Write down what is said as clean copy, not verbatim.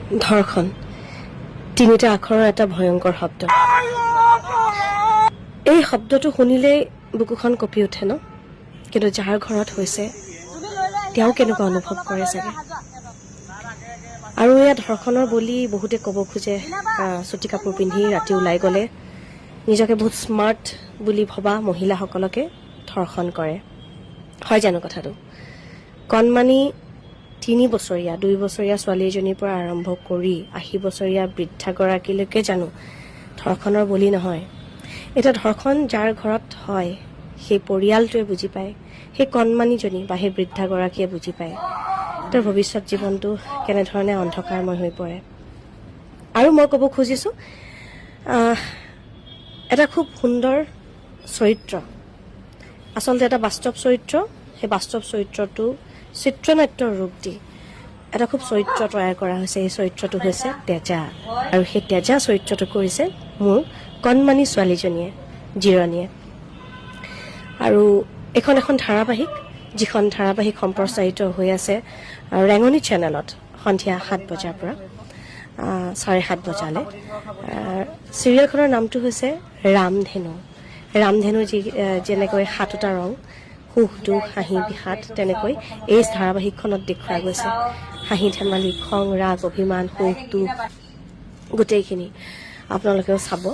ধৰ্ষণ তিনিটা আখৰৰ এটা ভয়ংকৰ শব্দ। এই শব্দটো শুনিলেই বুকুখন কঁপি উঠে ন, কিন্তু যাৰ ঘৰত হৈছে তেওঁ কেনেকুৱা অনুভৱ কৰে চাগে। আৰু এয়া ধৰ্ষণৰ বলি বহুতে ক'ব খোজে চুটি কাপোৰ পিন্ধি ৰাতি ওলাই গ'লে নিজকে বহুত স্মাৰ্ট বুলি ভবা মহিলাসকলকে ধৰ্ষণ কৰে। হয় জানো কথাটো? কণমানি 3 বছৰীয়া 2 বছৰীয়া ছোৱালী এজনীৰ পৰা আৰম্ভ কৰি 80 বছৰীয়া বৃদ্ধাগৰাকীলৈকে জানো ধৰ্ষণৰ বলি নহয়? এটা ধৰ্ষণ যাৰ ঘৰত হয় সেই পৰিয়ালটোৱে বুজি পায়, সেই কণমানিজনী বা সেই বৃদ্ধাগৰাকীয়ে বুজি পায় তেওঁৰ ভৱিষ্যত জীৱনটো কেনেধৰণে অন্ধকাৰময় হৈ পৰে। আৰু মই ক'ব খুজিছোঁ এটা খুব সুন্দৰ চৰিত্ৰ, আচলতে এটা বাস্তৱ চৰিত্ৰ, সেই বাস্তৱ চৰিত্ৰটো চিত্ৰনাট্যৰ ৰূপ দি এটা খুব চৰিত্ৰ তৈয়াৰ কৰা হৈছে। এই চৰিত্ৰটো হৈছে তেজা, আৰু সেই তেজা চৰিত্ৰটো কৰিছে মোৰ কণমানি ছোৱালীজনীয়ে, জিৰণীয়ে। আৰু এখন ধাৰাবাহিক, যিখন ধাৰাবাহিক সম্প্ৰচাৰিত হৈ আছে ৰেঙনি চেনেলত সন্ধিয়া 7 বজাৰ পৰা 7:30 বজালৈ। চিৰিয়েলখনৰ নামটো হৈছে ৰামধেনু। ৰামধেনু যেনেকৈ 7টা ৰং, সুখ দুখ হাঁহি বিষাদ, তেনেকৈ এই ধাৰাবাহিকখনত দেখুওৱা গৈছে। হাঁহি ধেমালি, খং ৰাগ অভিমান সুখ দুখ গোটেইখিনি আপোনালোকেও চাব।